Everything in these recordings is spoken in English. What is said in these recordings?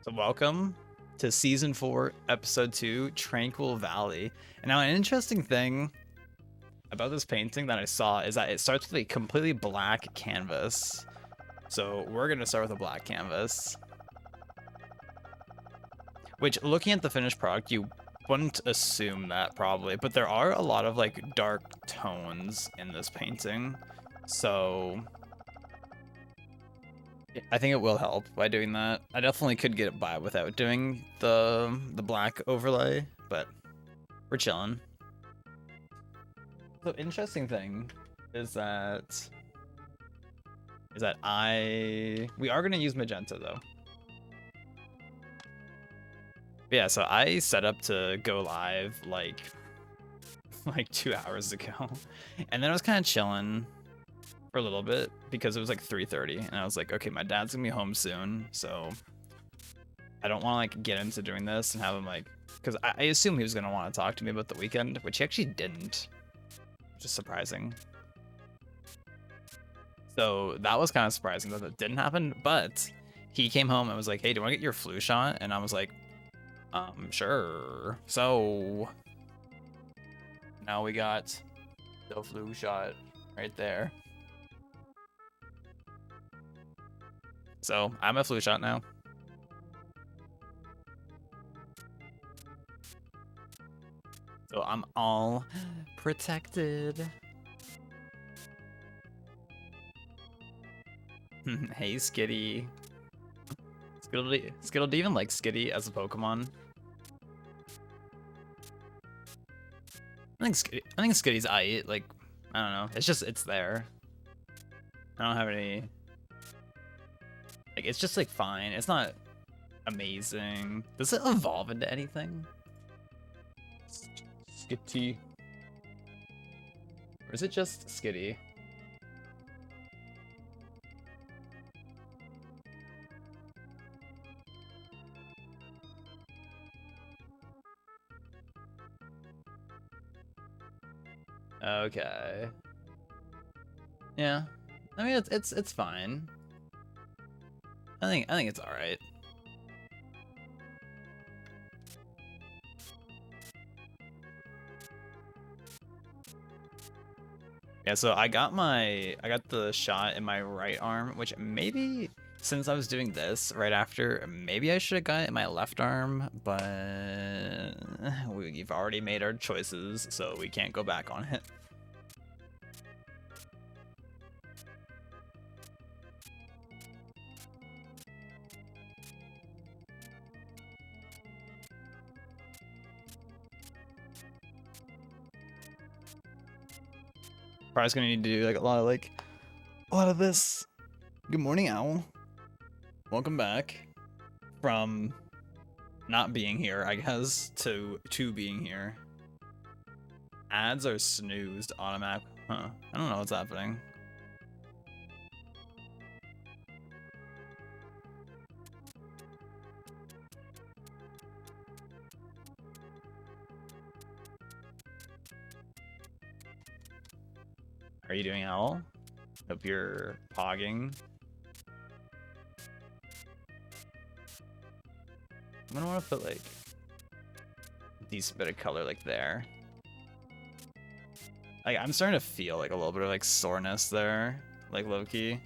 So welcome to season 4, episode 2, Tranquil Valley. And now an interesting thing about this painting that I saw is that it starts with a completely black canvas. So we're gonna start with a black canvas. Which, looking at the finished product, you wouldn't assume that probably, but there are a lot of like dark tones in this painting. So I think it will help by doing that. I definitely could get it by without doing the black overlay, but we're chilling. So interesting thing is that we are gonna use magenta though. But yeah, so I set up to go live like 2 hours ago, and then I was kind of chilling for a little bit because it was like 3:30, and I was like, okay, my dad's gonna be home soon, so I don't want to like get into doing this and have him like, because I assume he was gonna want to talk to me about the weekend, which he actually didn't, which is surprising. So that was kind of surprising that it didn't happen, but he came home and was like, hey, do you want to get your flu shot? And I was like, sure. So now we got the flu shot right there. So I'm a flu shot now. So I'm all protected. Hey, Skitty. Skittle, do you even like Skitty as a Pokemon? I think Skitty's aight. Like, I don't know. It's there. I don't have any. Like, it's just like fine. It's not amazing. Does it evolve into anything? Skitty. Or is it just Skitty? Okay. Yeah. I mean, it's fine. I think it's all right. Yeah, so I got the shot in my right arm, which maybe since I was doing this right after, maybe I should have got it in my left arm, but we've already made our choices, so we can't go back on it. Probably gonna need to do like a lot of this. Good morning, Owl. Welcome back from not being here, I guess, to being here. Ads are snoozed automatic. Huh. I don't know what's happening. Are you doing Owl? Hope you're pogging. I'm gonna want to put like a decent bit of color like there. Like I'm starting to feel like a little bit of like soreness there, like low-key.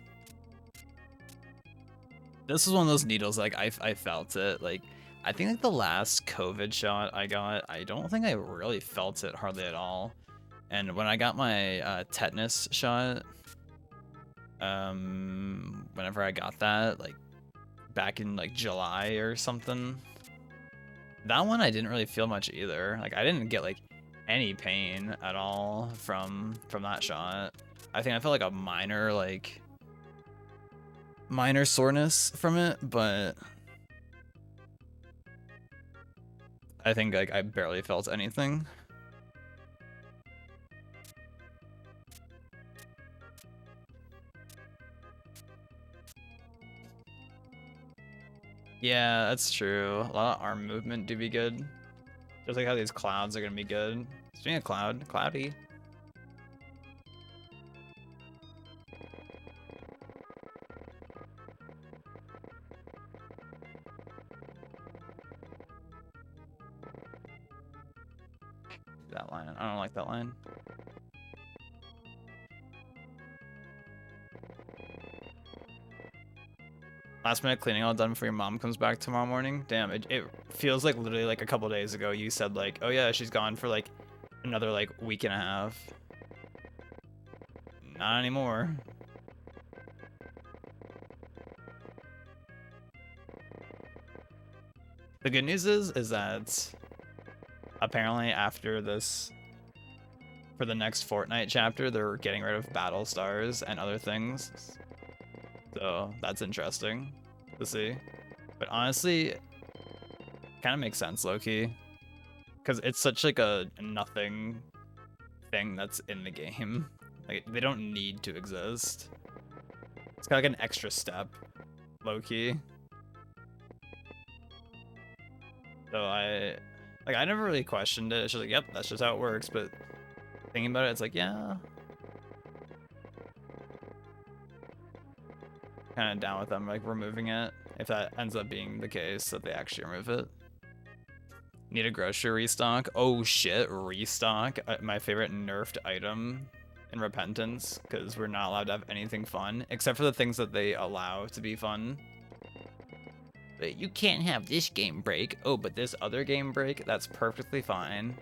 This is one of those needles, like I felt it. Like I think like the last COVID shot I got, I don't think I really felt it hardly at all. And when I got my tetanus shot, whenever I got that, like back in like July or something, that one I didn't really feel much either. Like I didn't get like any pain at all from that shot. I think I felt like a minor soreness from it, but I think like I barely felt anything. Yeah, that's true. A lot of arm movement do be good. Just like how these clouds are gonna be good. Speaking of cloudy. that line. I don't like that line. Last minute cleaning all done before your mom comes back tomorrow morning. Damn, it feels like literally like a couple days ago you said like, oh yeah, she's gone for like another like week and a half. Not anymore. The good news is that apparently after this, for the next Fortnite chapter, they're getting rid of battle stars and other things. So that's interesting to see. But honestly, kind of makes sense, low-key. Because it's such like a nothing thing that's in the game. Like, they don't need to exist. It's kind of like an extra step, low-key. So I never really questioned it. It's just like, yep, that's just how it works. But thinking about it, it's like, yeah. Kind of down with them, like, removing it. If that ends up being the case, that they actually remove it. Need a grocery restock. Oh shit, restock. My favorite nerfed item in Repentance, because we're not allowed to have anything fun, except for the things that they allow to be fun. But you can't have this game break. Oh, but this other game break, that's perfectly fine.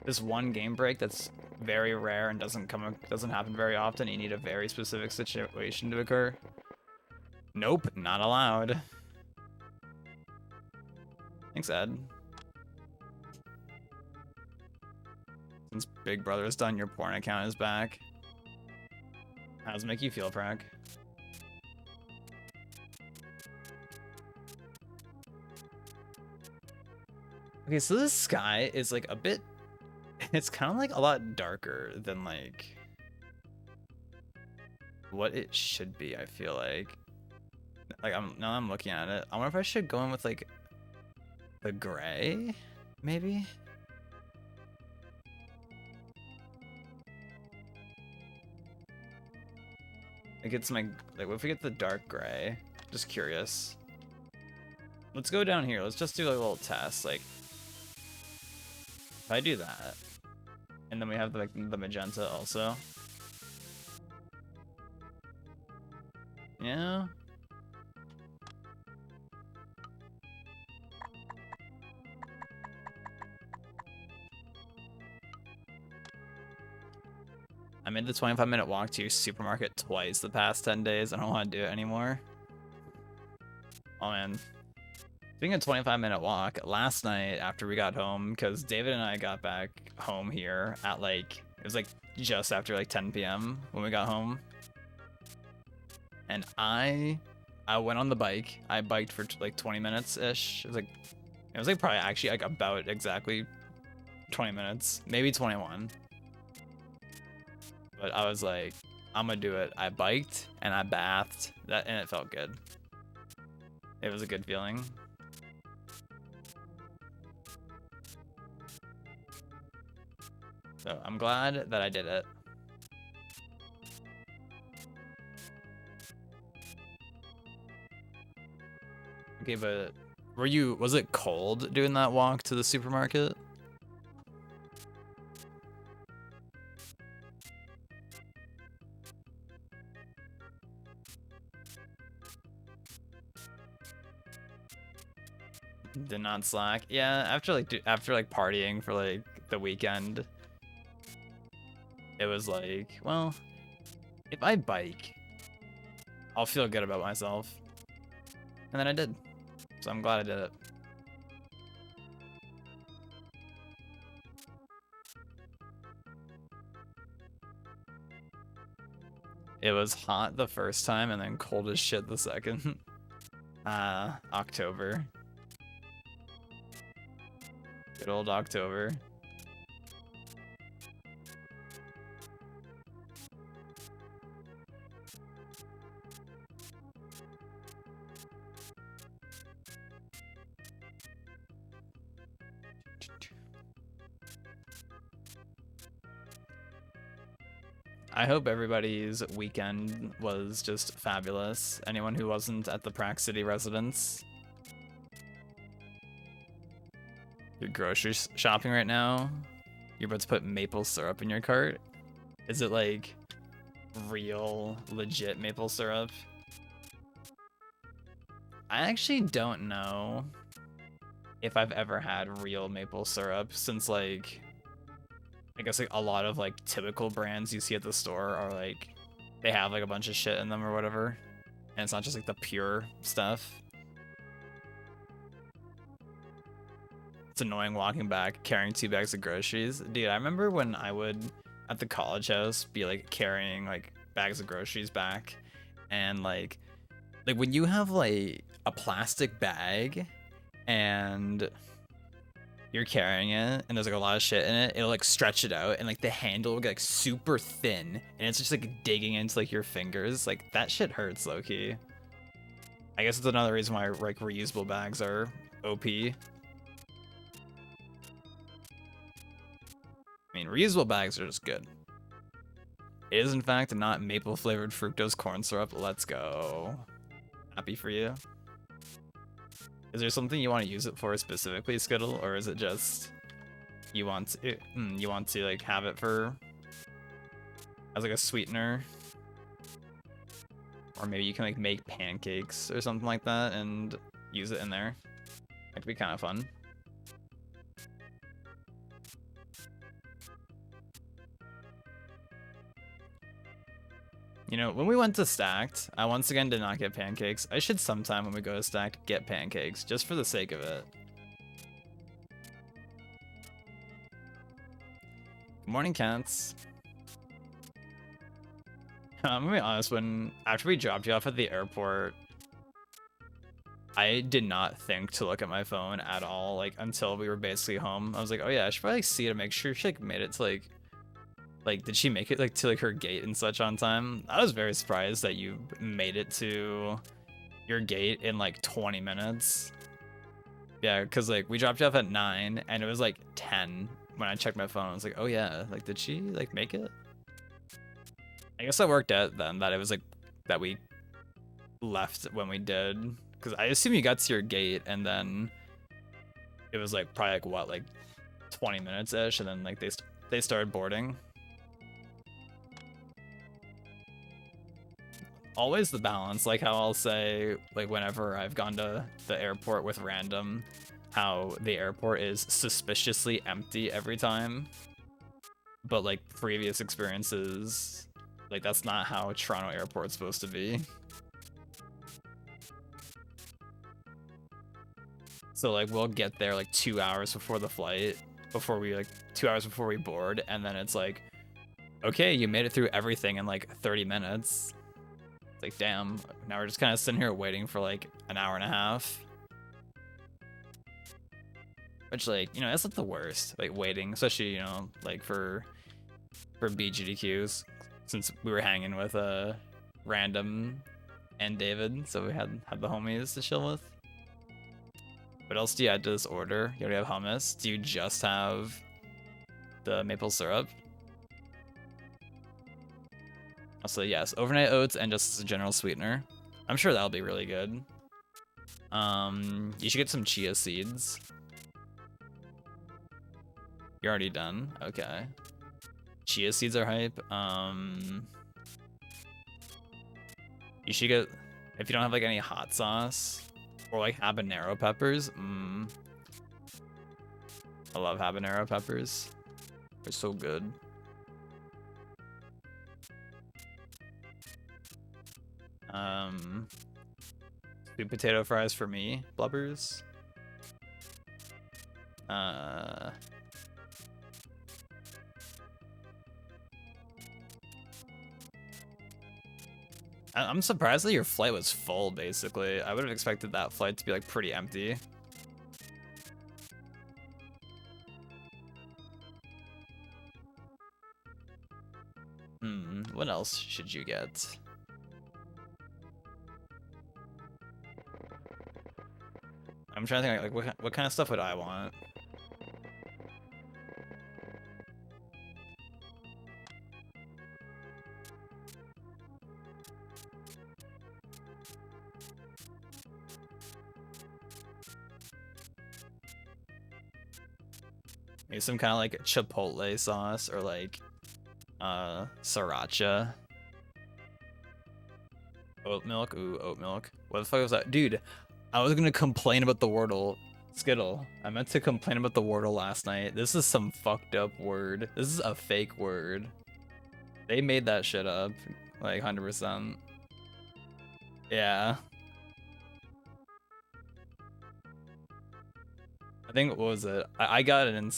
This one game break that's very rare and doesn't happen very often. You need a very specific situation to occur. Nope, not allowed. Thanks, Ed. Since Big Brother's done, your porn account is back. How does it make you feel, Prague? Okay, so this sky is like a bit, it's kind of like a lot darker than like what it should be, I feel like. Like now I'm looking at it. I wonder if I should go in with like the gray, maybe? Like it's like what if we get the dark gray? Just curious. Let's go down here. Let's just do like a little test. Like if I do that, and then we have like the magenta also. Yeah. I made the 25-minute walk to your supermarket twice the past 10 days. I don't want to do it anymore. Oh man. Speaking of 25-minute walk, last night after we got home, because David and I got back home here at like, it was like just after like 10 p.m. when we got home. And I went on the bike. I biked for like 20 minutes-ish. It was like probably actually like about exactly 20 minutes, maybe 21. But I was like, I'm gonna do it. I biked and I bathed, and it felt good. It was a good feeling. So I'm glad that I did it. Okay, but was it cold doing that walk to the supermarket? Did not slack. Yeah, after like partying for like the weekend, it was like, well, if I bike, I'll feel good about myself. And then I did. So I'm glad I did it. It was hot the first time and then cold as shit the second. October. Good old October. I hope everybody's weekend was just fabulous. Anyone who wasn't at the Prague City residence. You're grocery shopping right now? you're about to put maple syrup in your cart. Is it like real, legit maple syrup? I actually don't know if I've ever had real maple syrup, since like I guess like a lot of like typical brands you see at the store are like they have like a bunch of shit in them or whatever, and it's not just like the pure stuff. It's annoying walking back carrying 2 bags of groceries. Dude, I remember when I would at the college house be like carrying like bags of groceries back, and like when you have like a plastic bag and you're carrying it and there's like a lot of shit in it, it'll like stretch it out and like the handle will get like super thin and it's just like digging into like your fingers. Like that shit hurts low-key. I guess it's another reason why like reusable bags are OP. I mean, reusable bags are just good. It is in fact not maple flavored fructose corn syrup. Let's go. Happy for you. Is there something you want to use it for specifically, Skittle, or is it just you want to like have it for as like a sweetener? Or maybe you can like make pancakes or something like that and use it in there. That could be kind of fun. You know, when we went to Stacked, I once again did not get pancakes. I should sometime when we go to Stacked get pancakes, just for the sake of it. Good morning, cats. I'm gonna be honest, after we dropped you off at the airport, I did not think to look at my phone at all, like, until we were basically home. I was like, oh yeah, I should probably see to make sure she like made it to like, did she make it like to like her gate and such on time? I was very surprised that you made it to your gate in like 20 minutes. Yeah, because like we dropped you off at 9 and it was like 10 when I checked my phone. I was like, oh yeah, like did she like make it? I guess that worked out then, that it was like that we left when we did. Because I assume you got to your gate and then it was like probably like what, like 20 minutes ish, and then like they started boarding. Always the balance, like how I'll say, like whenever I've gone to the airport with random, how the airport is suspiciously empty every time. But like previous experiences, like that's not how Toronto airport's supposed to be. So like we'll get there like 2 hours before the flight, 2 hours before we board, and then it's like, okay, you made it through everything in like 30 minutes. Like, damn, now we're just kind of sitting here waiting for like an hour and a half. Which, like, you know, that's not the worst, like waiting, especially, you know, like for BGDQs, since we were hanging with Random and David, so we had the homies to chill with. What else do you add to this order? You already have hummus. Do you just have the maple syrup? Also, yes, overnight oats and just a general sweetener. I'm sure that'll be really good. You should get some chia seeds. You're already done? Okay. Chia seeds are hype. You should get, if you don't have like any hot sauce or like habanero peppers. I love habanero peppers. They're so good. Sweet potato fries for me, blubbers. I'm surprised that your flight was full, basically. I would have expected that flight to be like pretty empty. What else should you get? I'm trying to think, like, what kind of stuff would I want? Maybe some kind of like chipotle sauce or like sriracha. Oat milk? Ooh, oat milk. What the fuck was that? Dude, I was gonna complain about the Wordle. Skittle. I meant to complain about the Wordle last night. This is some fucked up word. This is a fake word. They made that shit up. Like 100%. Yeah. I think, what was it? I got it in,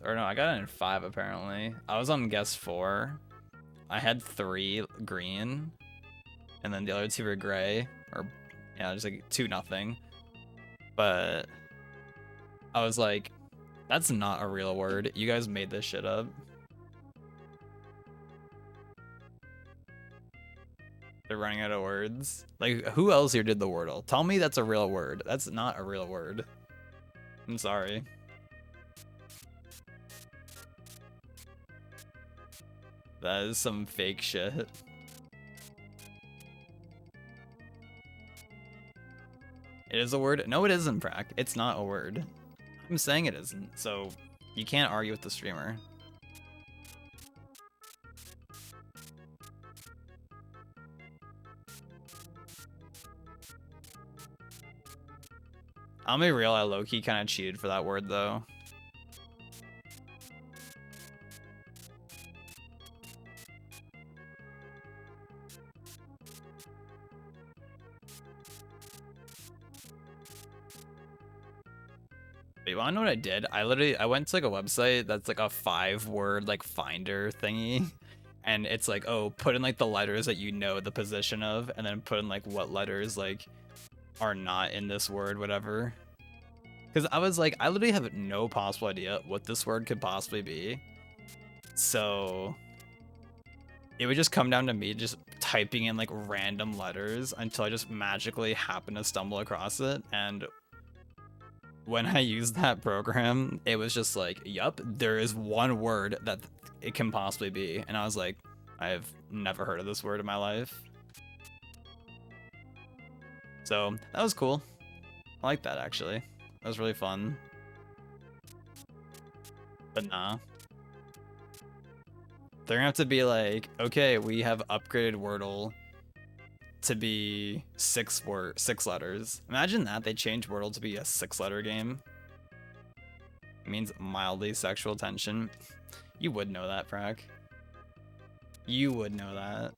or no, I got it in 5 apparently. I was on guess 4. I had 3 green, and then the other 2 were gray, or yeah, just like 2-0. But I was like, that's not a real word. You guys made this shit up. They're running out of words. Like, who else here did the Wordle? Tell me that's a real word. That's not a real word. I'm sorry. That is some fake shit. It is a word? No, it isn't, Prac. It's not a word. I'm saying it isn't, so you can't argue with the streamer. I'll be real, I low-key kind of cheated for that word, though. But you wanna know what I did? I went to like a website that's like a 5-word like finder thingy. And it's like, oh, put in like the letters that you know the position of, and then put in like what letters like are not in this word, whatever. Because I was like, I literally have no possible idea what this word could possibly be. So it would just come down to me just typing in like random letters until I just magically happen to stumble across it. And when I used that program, it was just like, yup, there is one word that it can possibly be. And I was like, I've never heard of this word in my life. So that was cool. I like that, actually. That was really fun. But nah. They're gonna have to be like, okay, we have upgraded Wordle to be 6 letters. Imagine that, they changed Wordle to be a 6-letter game. It means mildly sexual tension. You would know that, Prac. You would know that.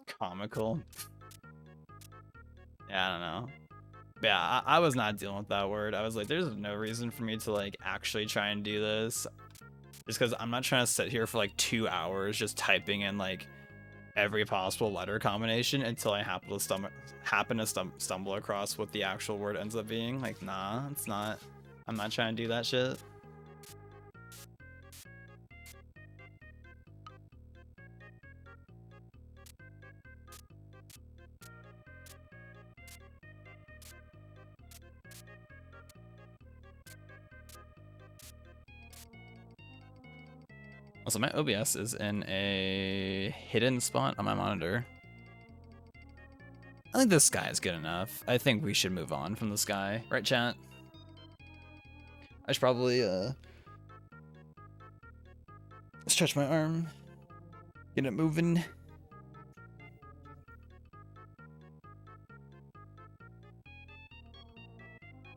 Comical. Yeah, I don't know. But yeah, I was not dealing with that word. I was like, there's no reason for me to like actually try and do this. Just because I'm not trying to sit here for like 2 hours just typing in like every possible letter combination until I happen to stumble across what the actual word ends up being. Like, nah, it's not. I'm not trying to do that shit. Also, my OBS is in a hidden spot on my monitor. I think the sky is good enough. I think we should move on from the sky. Right, chat? I should probably, stretch my arm. Get it moving.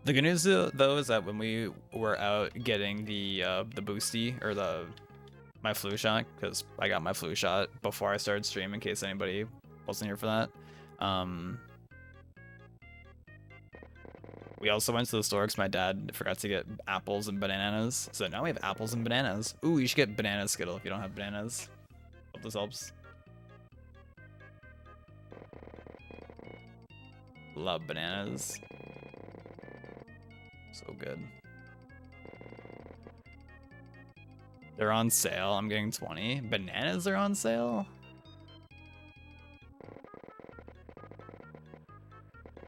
The good news, though, is that when we were out getting the boosty, or my flu shot, because I got my flu shot before I started streaming, in case anybody wasn't here for that. We also went to the store because my dad forgot to get apples and bananas. So now we have apples and bananas. Ooh, you should get banana Skittle if you don't have bananas. Hope this helps. Love bananas. So good. They're on sale. I'm getting 20. Bananas are on sale?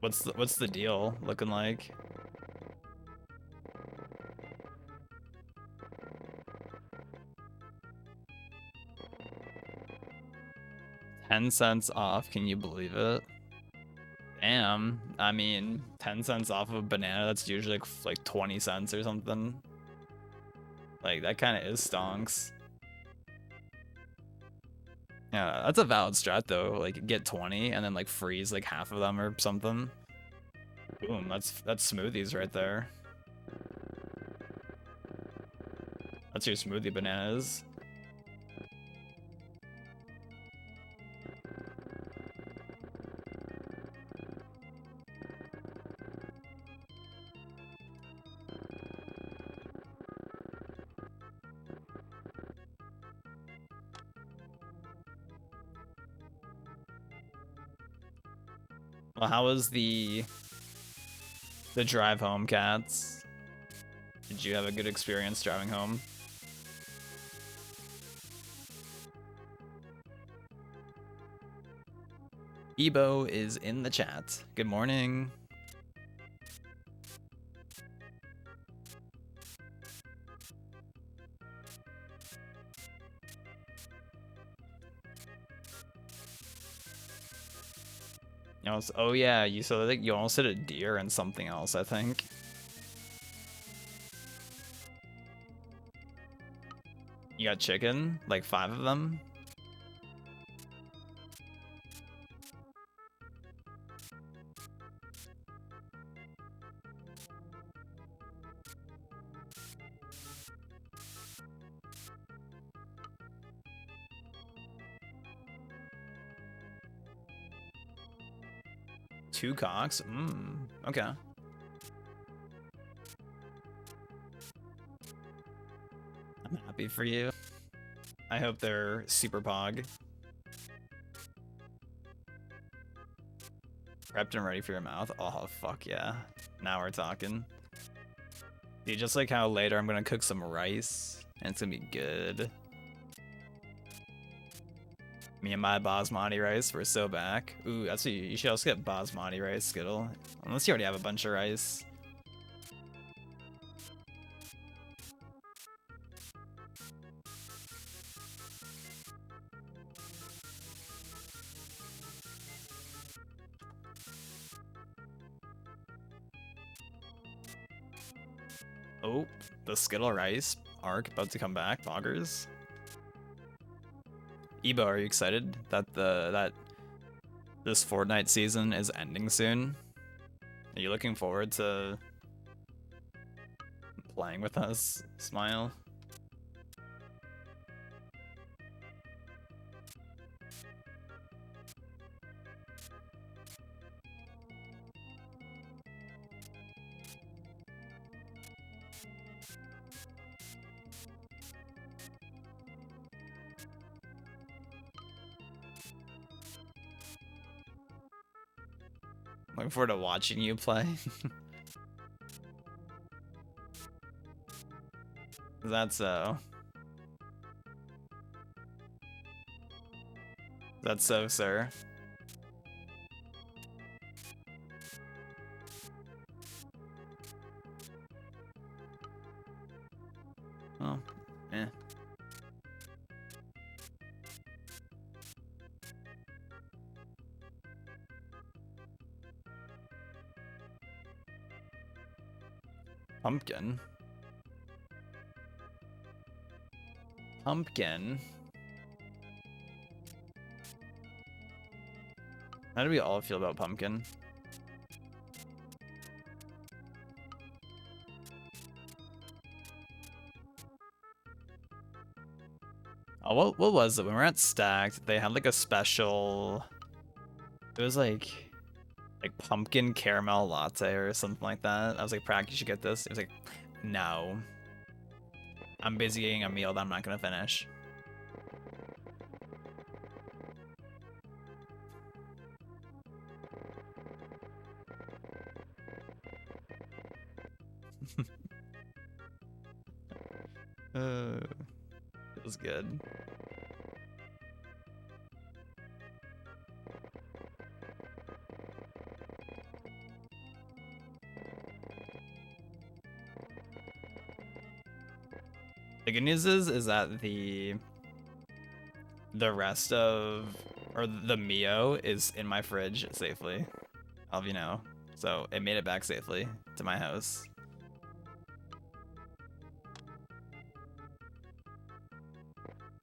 What's the deal looking like? 10 cents off. Can you believe it? Damn. I mean, 10 cents off of a banana, that's usually like 20 cents or something. Like, that kind of is stonks. Yeah, that's a valid strat though. Like, get 20 and then like freeze like half of them or something. Boom, that's smoothies right there. That's your smoothie bananas. Well, how was the drive home, cats? Did you have a good experience driving home? Ebo is in the chat. Good morning. Oh yeah, you saw that you almost hit a deer and something else, I think. You got chicken? Like 5 of them? Two cocks? Okay. I'm happy for you. I hope they're super pog. Prepped and ready for your mouth? Oh, fuck yeah. Now we're talking. Dude, just like how later I'm gonna cook some rice, and it's gonna be good. Me and my basmati rice, we're so back. Ooh, that's what you should also get basmati rice, Skittle. Unless you already have a bunch of rice. Oh, the Skittle rice arc about to come back, poggers. Ebo, are you excited that this Fortnite season is ending soon? Are you looking forward to playing with us? Smile. Looking forward to watching you play. Is that so? Is that so, sir? Oh, eh. Pumpkin. Pumpkin. How do we all feel about Pumpkin? Oh, what was it? When we were at Stacked, they had like a special... It was like pumpkin caramel latte or something like that. I was like, Prac, you should get this. It was like, no. I'm busy eating a meal that I'm not gonna finish. It was good. The good news is that the rest of or the Mio is in my fridge safely. I'll have you know. So it made it back safely to my house.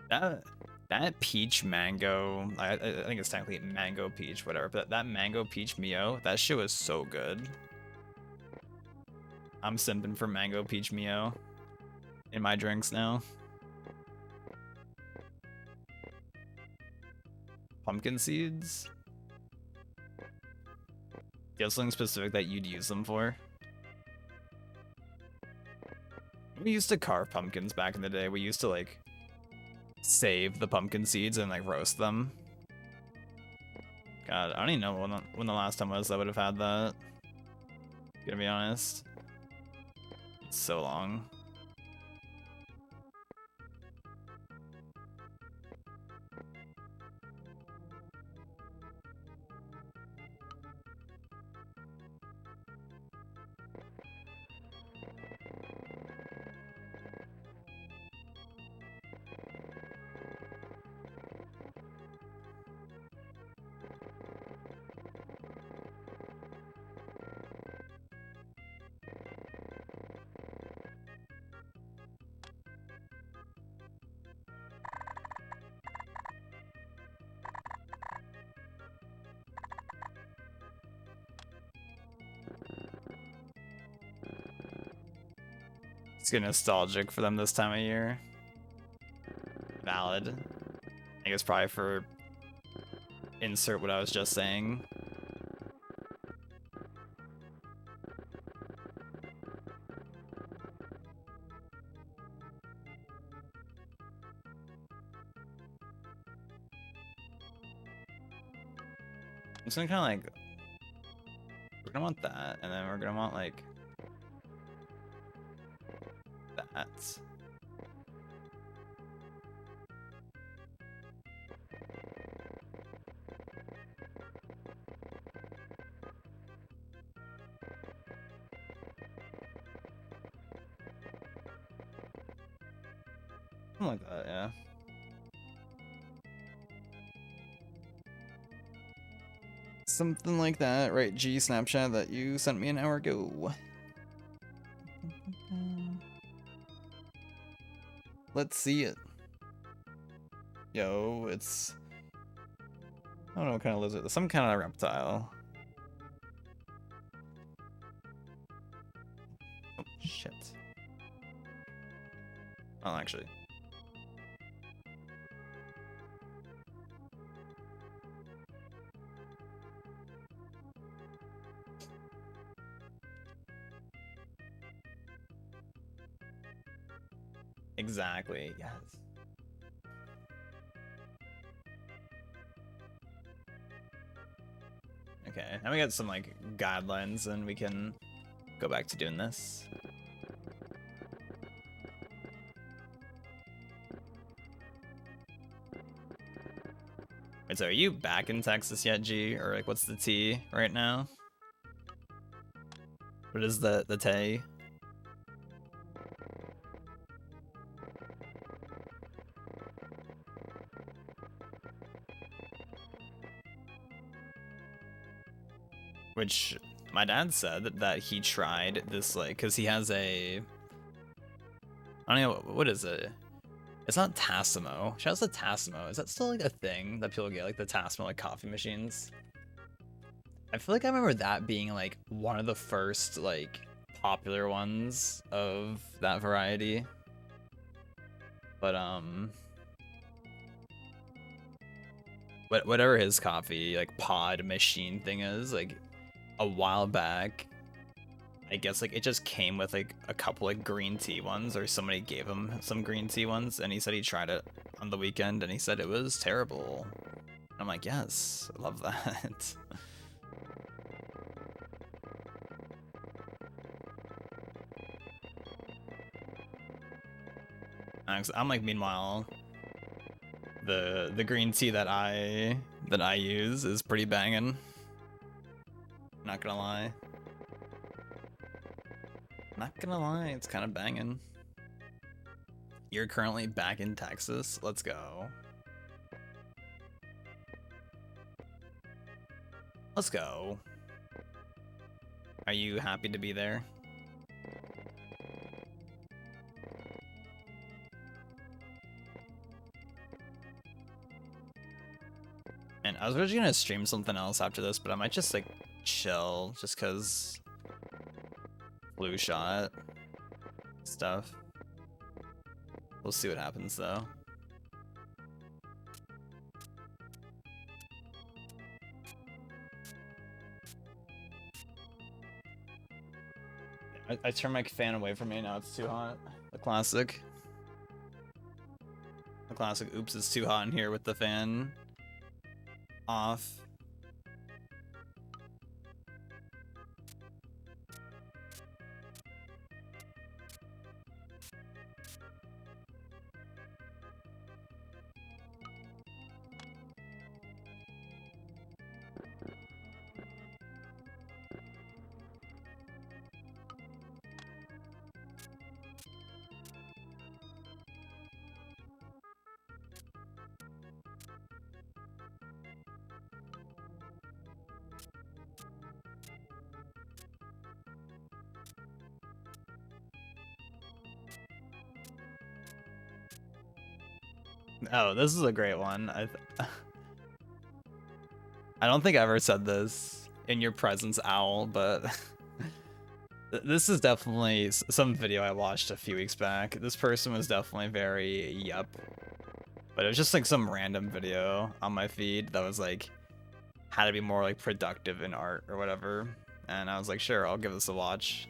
That peach mango, I think it's technically mango peach, whatever. But that mango peach Mio, that shit was so good. I'm simping for mango peach Mio in my drinks now. Pumpkin seeds. Do you have something specific that you'd use them for? We used to carve pumpkins back in the day. We used to like save the pumpkin seeds and like roast them. God, I don't even know when the last time was I would have had that. Gonna be honest. It's so long. It's getting nostalgic for them this time of year. Valid. I guess probably for insert what I was just saying. I'm just gonna kind of like, we're gonna want that, and then we're gonna want like that. Something like that, yeah. Something like that, right? G Snapchat that you sent me an hour ago. Let's see it. Yo, it's, I don't know what kind of lizard. Some kind of reptile. Oh, shit. Oh, actually. Exactly, yes. Okay, now we got some like guidelines and we can go back to doing this. Wait, so are you back in Texas yet, G? Or like what's the T right now? What is the T? Which my dad said that he tried this like, cause he has a, I don't know, what is it? It's not Tassimo. Shout out to Tassimo. Is that still like a thing that people get, like the Tassimo like coffee machines? I feel like I remember that being like one of the first like popular ones of that variety. But whatever his coffee like pod machine thing is, like a while back, I guess like it just came with like a couple like green tea ones, or somebody gave him some green tea ones, and he said he tried it on the weekend and he said it was terrible. I'm like, yes, I love that. I'm like, meanwhile, the green tea that I use is pretty banging. Not gonna lie. Not gonna lie, it's kind of banging. You're currently back in Texas. Let's go. Let's go. Are you happy to be there? And I was originally gonna stream something else after this, but I might just like chill just cause flu shot stuff. We'll see what happens though. I turned my fan away from me, now it's too hot. The classic. The classic, oops, it's too hot in here with the fan off. Oh, this is a great one. I don't think I ever said this in your presence, Owl, but this is definitely some video I watched a few weeks back. This person was definitely very yup. But it was just like some random video on my feed that was like, how to be more like productive in art or whatever. And I was like, sure, I'll give this a watch.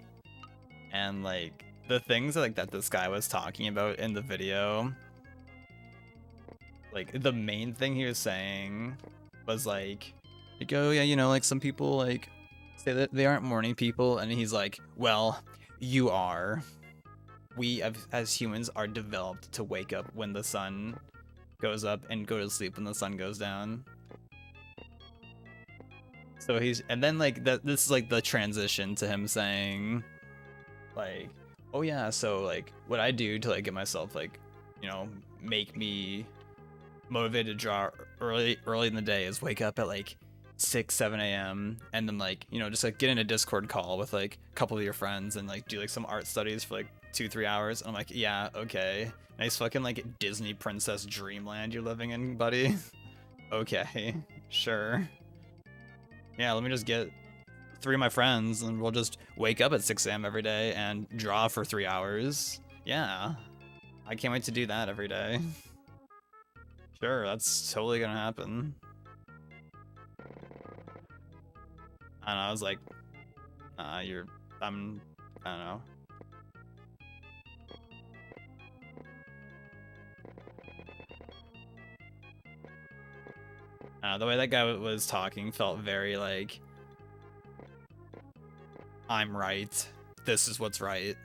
And like the things like that this guy was talking about in the video, like the main thing he was saying was like, oh yeah, you know, like some people like say that they aren't morning people, and he's like, well, you are. We as humans are developed to wake up when the sun goes up and go to sleep when the sun goes down. So he's, and then like that, this is like the transition to him saying like, oh yeah, so like what I do to like get myself like, you know, make me motivated to draw early in the day is wake up at like 6-7 a.m. and then like, you know, just like get in a Discord call with like a couple of your friends and like do like some art studies for like 2-3 hours. And I'm like, yeah, okay, nice fucking like Disney princess dreamland you're living in, buddy. Okay, sure. Yeah, let me just get 3 of my friends and we'll just wake up at 6 a.m. every day and draw for 3 hours. Yeah, I can't wait to do that every day. Sure, that's totally gonna happen. And I was like, I don't know. The way that guy was talking felt very like, I'm right. This is what's right.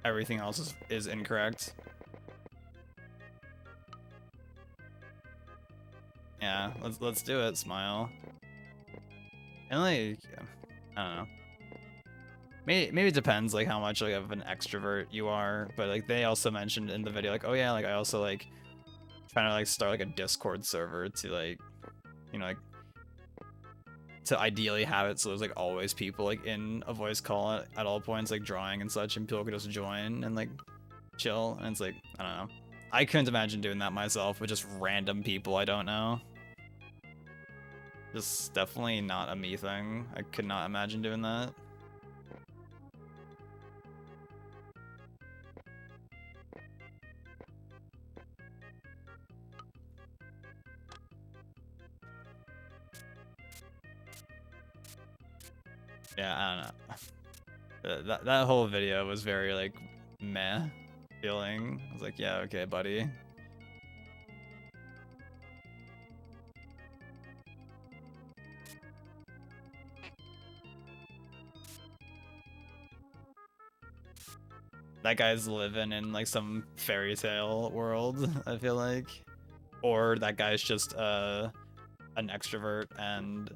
Everything else is incorrect. Yeah, let's do it, Smile. And like, I don't know. Maybe it depends like how much like of an extrovert you are, but like they also mentioned in the video like, oh yeah, like I also like trying to like start like a Discord server to like, you know, like to ideally have it so there's like always people like in a voice call at all points, like drawing and such, and people could just join and like chill. And it's like, I don't know. I couldn't imagine doing that myself with just random people I don't know. Just definitely not a me thing. I could not imagine doing that. Yeah, I don't know. That whole video was very like meh feeling. I was like, yeah, okay, buddy. That guy's living in like some fairy tale world, I feel like. Or that guy's just an extrovert and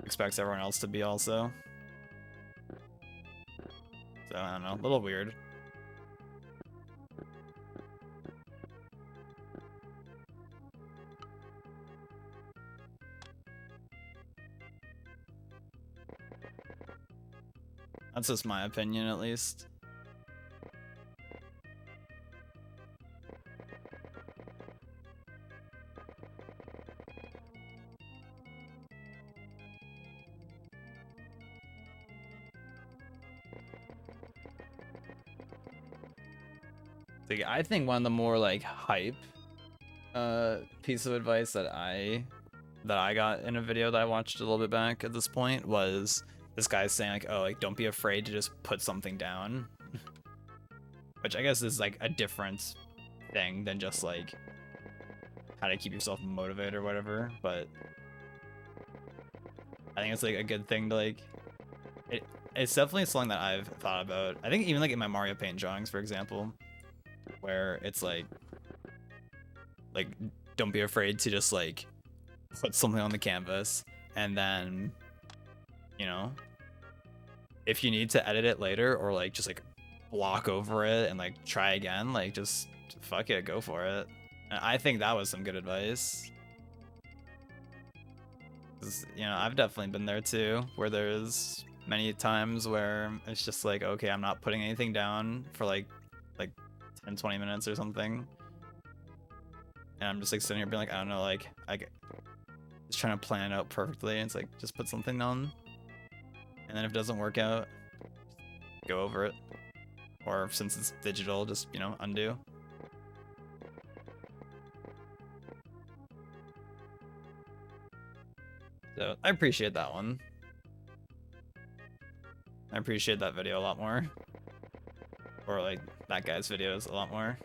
expects everyone else to be also. So I don't know, a little weird. That's just my opinion, at least. Like, I think one of the more like hype piece of advice that I got in a video that I watched a little bit back at this point was this guy saying like, oh, like don't be afraid to just put something down, which I guess is like a different thing than just like how to keep yourself motivated or whatever. But I think it's like a good thing to like. It's definitely something that I've thought about. I think even like in my Mario Paint drawings, for example, where it's like don't be afraid to just like put something on the canvas, and then, you know, if you need to edit it later or like just like block over it and like try again, like just fuck it, go for it. And I think that was some good advice. 'Cause, you know, I've definitely been there too, where there's many times where it's just like, okay, I'm not putting anything down for like 10, 20 minutes or something. And I'm just like sitting here being like, I don't know, like just trying to plan it out perfectly. And it's like, just put something down. And then if it doesn't work out, go over it. Or since it's digital, just, you know, undo. So I appreciate that one. I appreciate that video a lot more. Or like that guy's videos a lot more.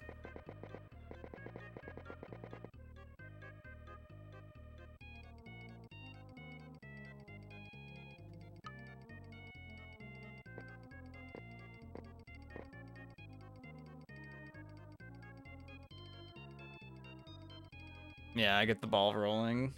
Yeah, I get the ball rolling.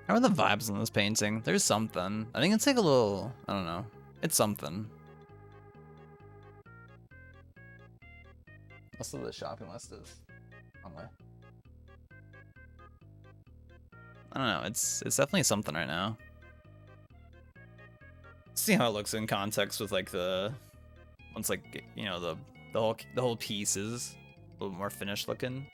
How are the vibes on this painting? There's something. I think it's like a little, I don't know. It's something. Also, the shopping list is on my. I don't know. It's definitely something right now. See how it looks in context with like the once like, you know, the whole piece is a little more finished looking.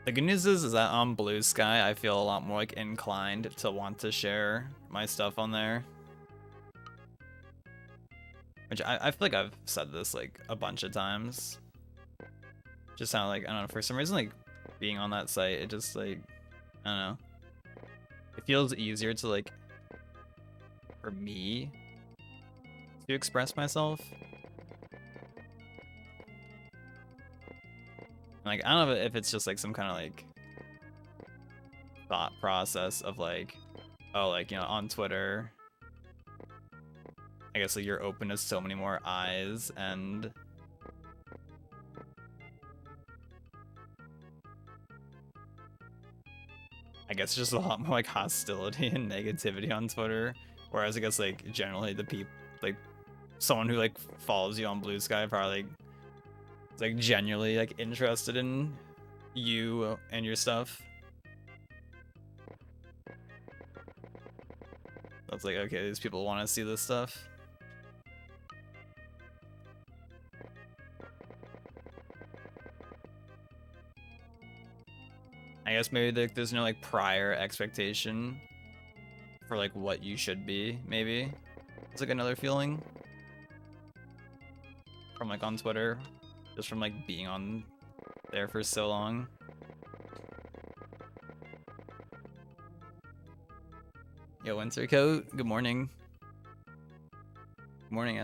The good news is that on Blue Sky, I feel a lot more like inclined to want to share my stuff on there. Which I feel like I've said this like a bunch of times. Just sound like, I don't know, for some reason like being on that site, it just like, I don't know. It feels easier to like, for me, to express myself. Like, I don't know if it's just like some kind of like thought process of like, oh, like, you know, on Twitter, I guess like you're open to so many more eyes, and I guess just a lot more like hostility and negativity on Twitter. Whereas I guess like generally the people, like someone who like follows you on Blue Sky probably like genuinely like interested in you and your stuff. That's like, okay, these people want to see this stuff. I guess maybe there's no like prior expectation for like what you should be, maybe. It's like another feeling from like on Twitter, just from like being on there for so long. Yo, winter coat, good morning. Good morning,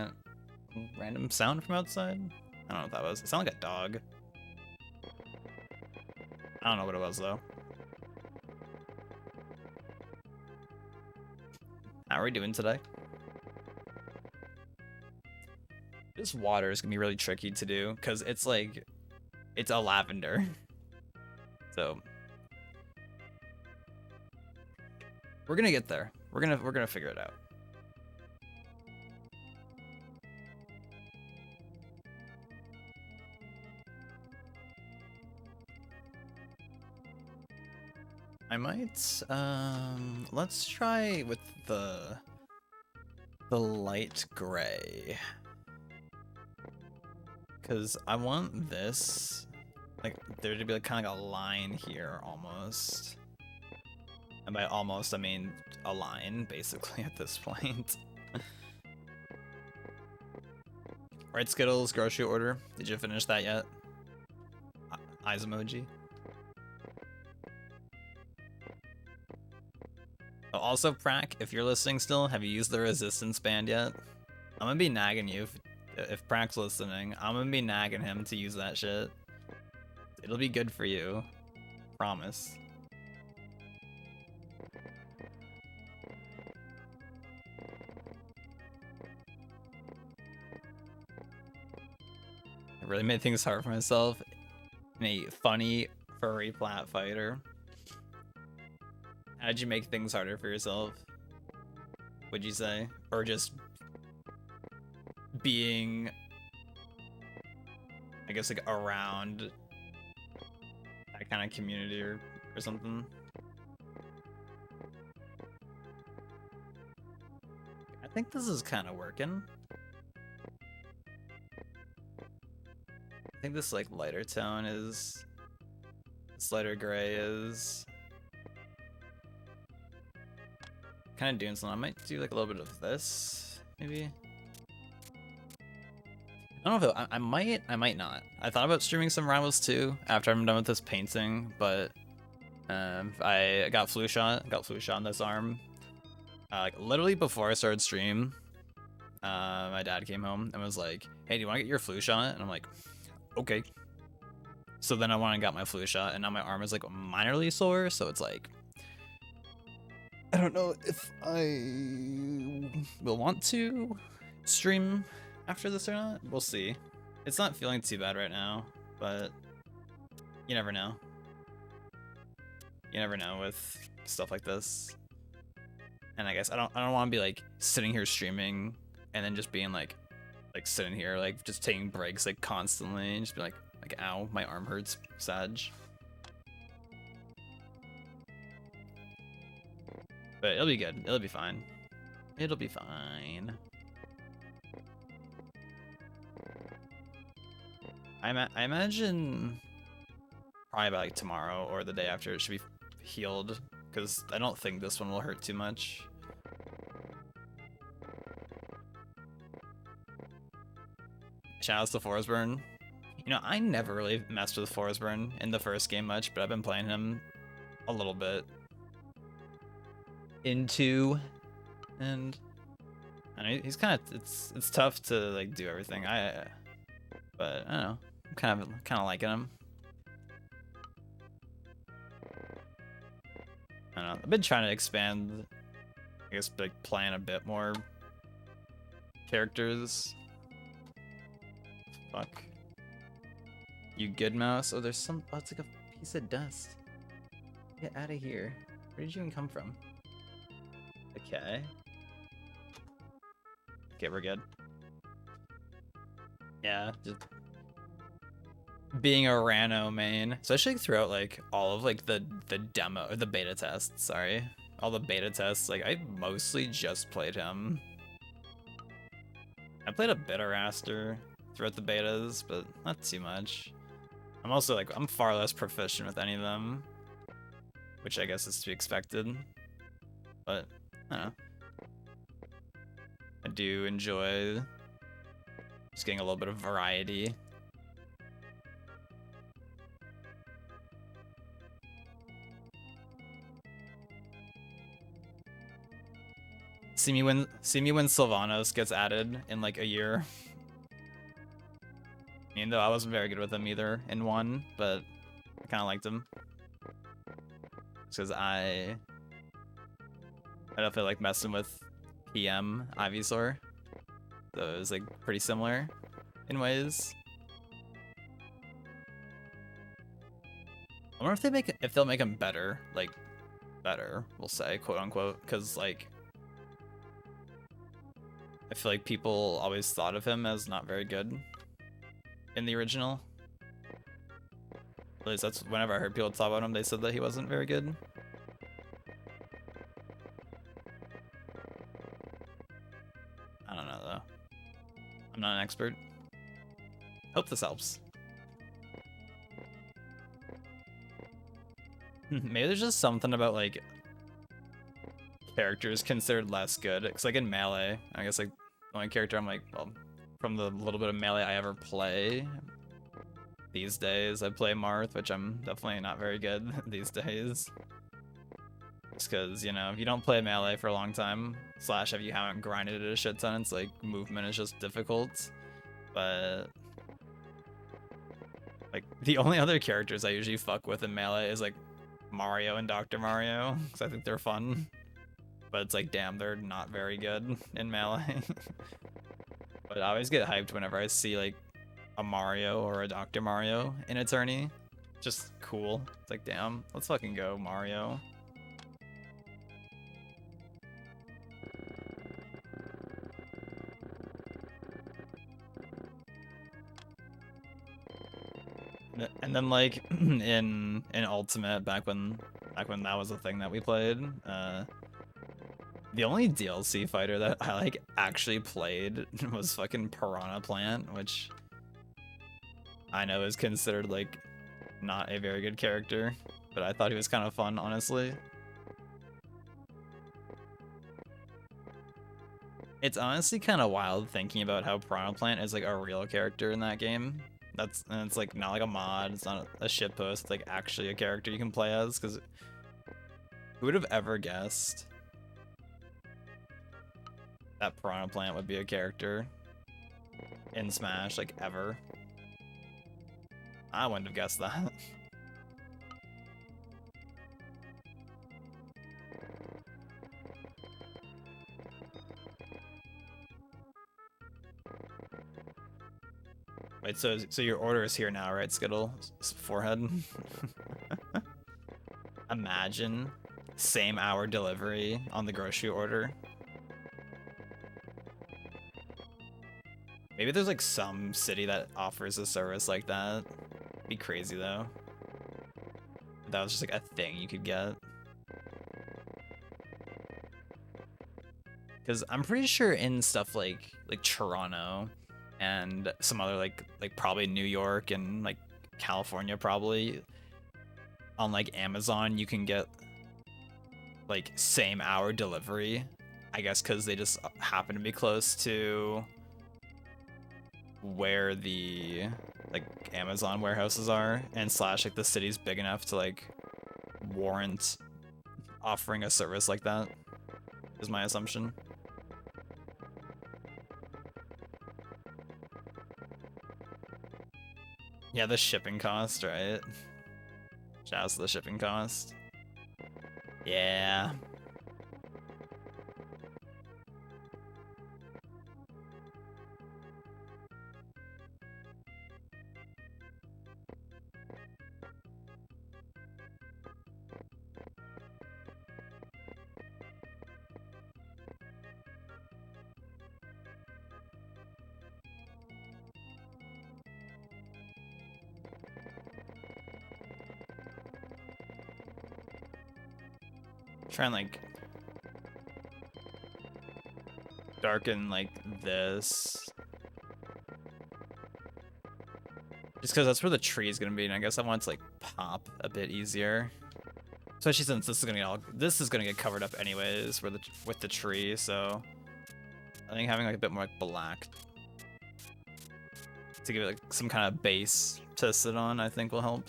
random sound from outside? I don't know what that was. It sounded like a dog. I don't know what it was though. How are we doing today? This water is gonna be really tricky to do because it's like, it's a lavender. So we're gonna get there. We're gonna figure it out. I might let's try with the light gray. Cause I want this, like, there to be like kind of like a line here almost. And by almost, I mean a line, basically, at this point. Right, Skittles, grocery order. Did you finish that yet? Eyes emoji. Oh, also, Prack, if you're listening still, have you used the resistance band yet? I'm gonna be nagging you if Prack's listening. I'm gonna be nagging him to use that shit. It'll be good for you. Promise. I really made things hard for myself in a funny, furry plat fighter. How'd you make things harder for yourself? Would you say? Or just being, I guess, like around that kind of community or something? I think this is kind of working. I think this like lighter tone is, this lighter gray is kind of doing something. I might do like a little bit of this, maybe. I don't know if I might not. I thought about streaming some Rivals 2 after I'm done with this painting, but I got flu shot on this arm. Like literally before I started stream, my dad came home and was like, "Hey, do you want to get your flu shot?" And I'm like, "Okay." So then I went and got my flu shot, and now my arm is like minorly sore. So it's like, I don't know if I will want to stream after this or not. We'll see. It's not feeling too bad right now, but you never know. You never know with stuff like this. And I guess I don't want to be like sitting here streaming and then just being like sitting here like just taking breaks like constantly and just be like ow, my arm hurts, Sag. But it'll be good. It'll be fine. It'll be fine. I imagine probably by like tomorrow or the day after it should be healed, because I don't think this one will hurt too much. Shoutouts to Forsburn. You know, I never really messed with Forsburn in the first game much, but I've been playing him a little bit. Into, and I know he's kind of, it's tough to like do everything. But I don't know, I'm kind of liking him. I don't know. I've been trying to expand, I guess, like plan a bit more characters. Fuck. You good, mouse? Oh, there's some. Oh, it's like a piece of dust. Get out of here. Where did you even come from? Okay. Okay, we're good. Yeah, just being a Rano main, especially throughout like all of like the demo or the beta tests. Sorry, all the beta tests. Like I mostly just played him. I played a bit of Raster throughout the betas, but not too much. I'm also like, I'm far less proficient with any of them, which I guess is to be expected. But I don't know. I do enjoy just getting a little bit of variety. See me when Sylvanos gets added in like a year. Even though I wasn't very good with him either in 1, but I kind of liked him. Because I don't feel like messing with PM Ivysaur. So it was like pretty similar in ways. I wonder if they'll make him better, like better, we'll say, quote unquote, because like I feel like people always thought of him as not very good in the original. At least that's whenever I heard people talk about him, they said that he wasn't very good. I don't know though. I'm not an expert. Hope this helps. Maybe there's just something about like characters considered less good. Cause like in Melee, I guess like the only character I'm like, well, from the little bit of Melee I ever play these days, I play Marth, which I'm definitely not very good these days. Just cause, you know, if you don't play Melee for a long time, / if you haven't grinded it a shit ton, it's like movement is just difficult. But like the only other characters I usually fuck with in Melee is like Mario and Dr. Mario, because I think they're fun. But it's like, damn, they're not very good in Melee. But I always get hyped whenever I see like a Mario or a Dr. Mario in a tourney. Just cool. It's like, damn, let's fucking go, Mario. And then like in Ultimate, back when that was a thing that we played, the only DLC fighter that I like actually played was fucking Piranha Plant, which I know is considered like not a very good character, but I thought he was kind of fun, honestly. It's honestly kind of wild thinking about how Piranha Plant is like a real character in that game. And it's like not like a mod, it's not a shitpost, it's like actually a character you can play as, because who would have ever guessed that Piranha Plant would be a character in Smash, like ever? I wouldn't have guessed that. Wait, so your order is here now, right, Skittle? Forehead? Imagine same hour delivery on the grocery order. Maybe there's like some city that offers a service like that. Be crazy though. That was just like a thing you could get. Because I'm pretty sure in stuff like Toronto and some other like probably New York and like California probably, on like Amazon you can get like same hour delivery, I guess, because they just happen to be close to where the like Amazon warehouses are, and / like the city's big enough to like warrant offering a service like that, is my assumption. Yeah, the shipping cost, right? Shouts to the shipping cost. Yeah. Try and like darken like this, just because that's where the tree is gonna be, and I guess I want it to like pop a bit easier, especially since this is gonna get covered up anyways with the tree. So I think having like a bit more like black to give it like some kind of base to sit on, I think will help.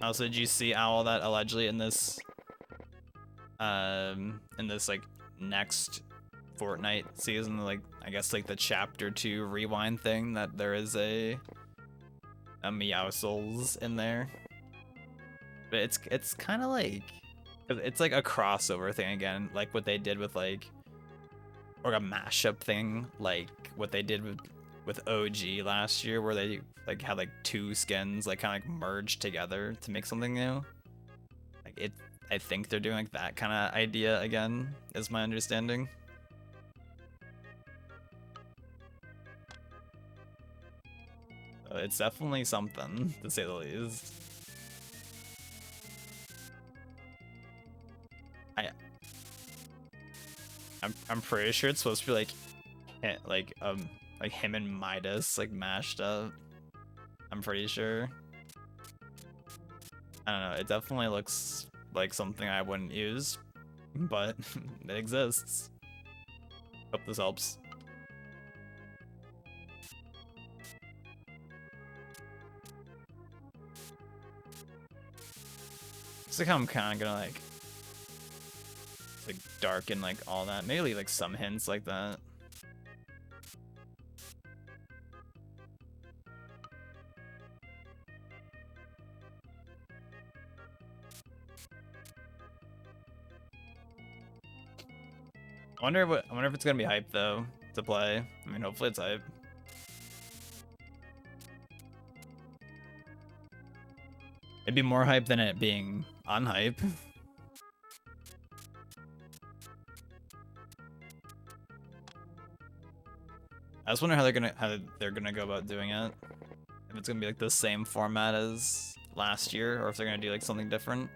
Also, did you see Owl that allegedly in this like next Fortnite season, like I guess like the chapter 2 rewind thing, that there is a Meowscles in there? But it's kind of like, it's like a crossover thing again, like what they did with like, or a mashup thing, like what they did with OG last year, where they like had like two skins like kind of like merged together to make something new. Like it, I think they're doing like that kind of idea again, is my understanding. So it's definitely something, to say the least. I I'm pretty sure it's supposed to be like like him and Midas like mashed up. I'm pretty sure. I don't know. It definitely looks like something I wouldn't use, but it exists. Hope this helps. It's like how I'm kind of gonna like darken like all that. Maybe like some hints like that. I wonder if it's gonna be hype though to play. I mean, hopefully it's hype. It'd be more hype than it being unhype. I just wonder how they're gonna go about doing it. If it's gonna be like the same format as last year, or if they're gonna do like something different.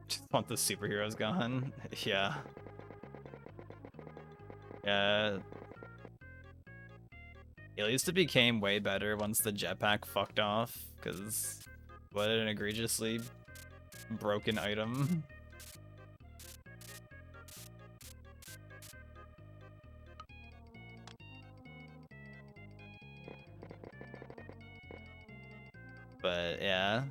Just want the superheroes gone. Yeah. Yeah. At least it became way better once the jetpack fucked off, because what an egregiously broken item. But yeah.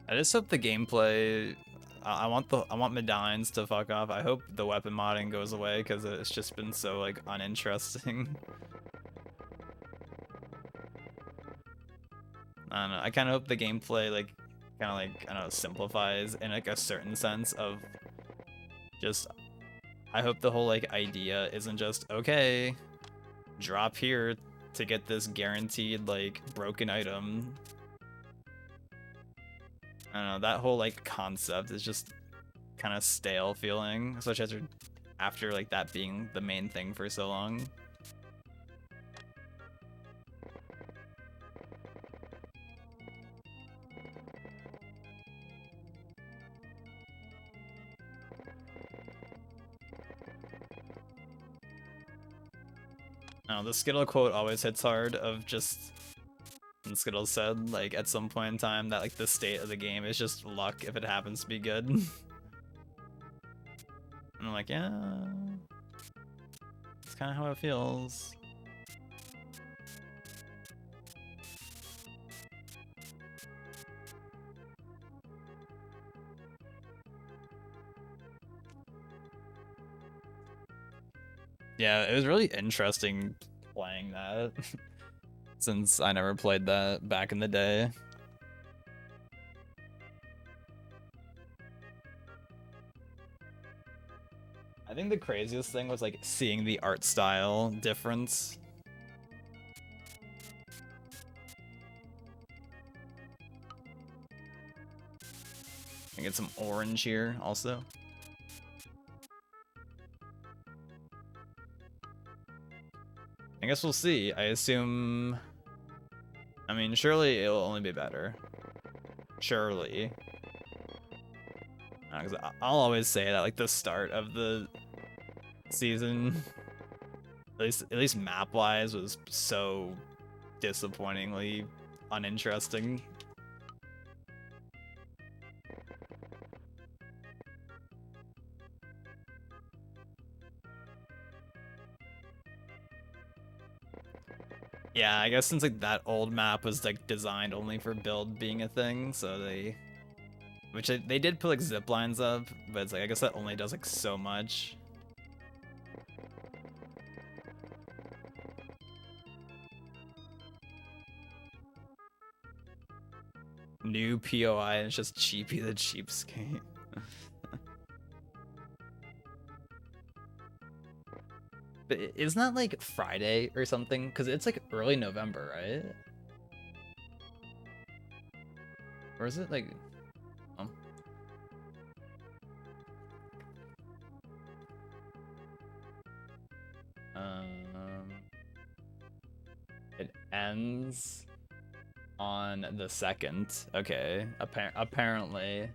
I just hope the gameplay, I want medallions to fuck off. I hope the weapon modding goes away, because it's just been so like uninteresting. I don't know. I kind of hope the gameplay like kind of like, I don't know, simplifies in like a certain sense of just, I hope the whole like idea isn't just, okay, drop here to get this guaranteed like broken item. I don't know, that whole like concept is just kind of stale feeling, especially after like that being the main thing for so long. The Skittle quote always hits hard, of just, and Skittle said like at some point in time that like the state of the game is just luck if it happens to be good. And I'm like, yeah, it's kind of how it feels. Yeah, it was really interesting playing that since I never played that back in the day. I think the craziest thing was like seeing the art style difference. I get some orange here also. I guess we'll see. I assume, I mean, surely it'll only be better. Surely. 'Cause I'll always say that like the start of the season, at least map wise, was so disappointingly uninteresting. Yeah, I guess since like that old map was like designed only for build being a thing, so they did put like zip lines up, but it's like I guess that only does like so much. New POI and it's just Cheapy the Cheapskate. But isn't that like Friday or something? Because it's like early November, right? Or is it like... Oh. It ends on the 2nd. Okay, apparently.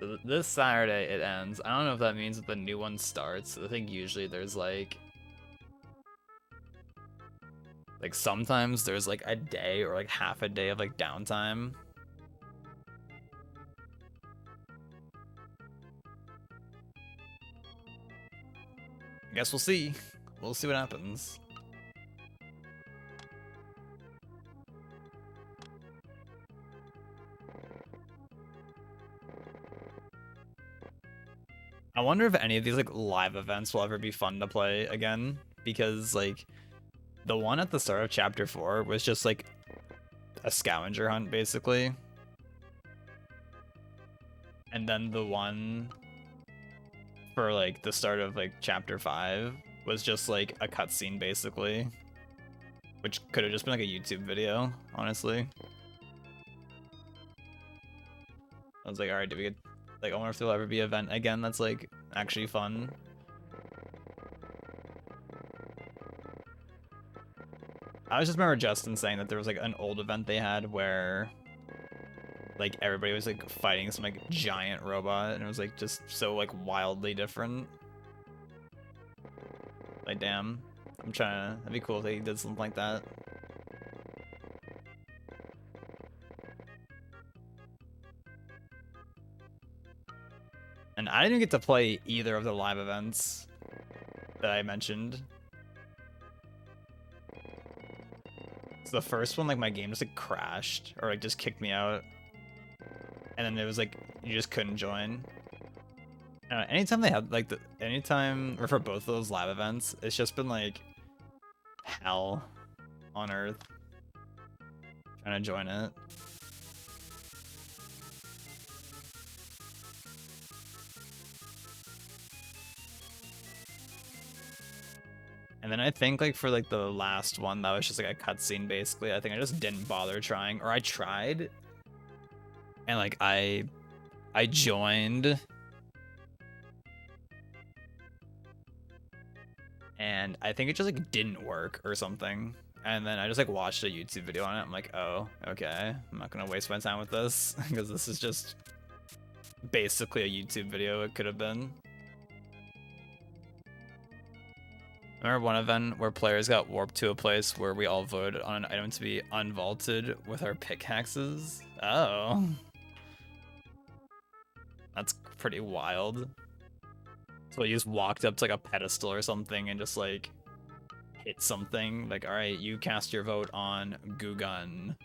So this Saturday it ends. I don't know if that means that the new one starts. I think usually there's like sometimes there's like a day or like half a day of like downtime. I guess we'll see. We'll see what happens. I wonder if any of these like live events will ever be fun to play again, because like the one at the start of chapter 4 was just like a scavenger hunt basically. And then the one for like the start of like chapter 5 was just like a cutscene basically, which could have just been like a YouTube video, honestly. I was like, all right, do we get like, I wonder if there'll ever be an event again that's like actually fun. I just remember Justin saying that there was like an old event they had where like everybody was like fighting some like giant robot and it was like just so like wildly different. Like damn, that'd be cool if they did something like that. And I didn't even get to play either of the live events that I mentioned. So the first one, like my game just like crashed or like just kicked me out. And then it was like, you just couldn't join. Anytime they had like anytime, or for both of those live events, it's just been like hell on earth trying to join it. And then I think like for like the last one, that was just like a cutscene basically. I think I just didn't bother trying, or I tried, and like I joined, and I think it just like didn't work or something. And then I just like watched a YouTube video on it. I'm like, oh, okay, I'm not gonna waste my time with this because this is just basically a YouTube video. It could have been. Remember one event where players got warped to a place where we all voted on an item to be unvaulted with our pickaxes? Oh. That's pretty wild. So you just walked up to like a pedestal or something and just like hit something. Like, alright, you cast your vote on Goo Gun.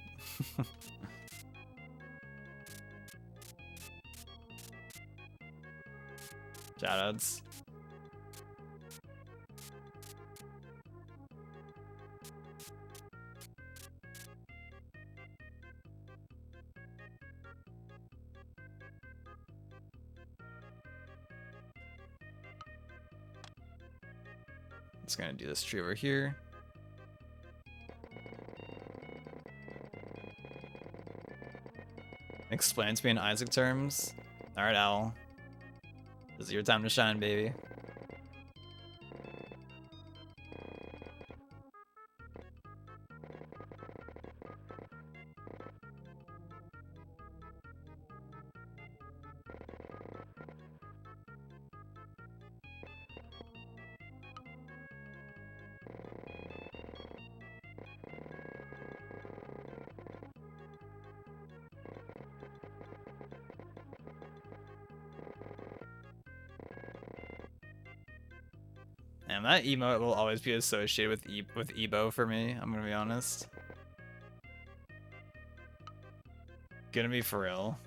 Shoutouts. Just gonna do this tree over here. Explain to me in Isaac terms. Alright, Owl. This is your time to shine, baby. And that emote will always be associated with Ebo for me, I'm gonna be honest. Gonna be for real.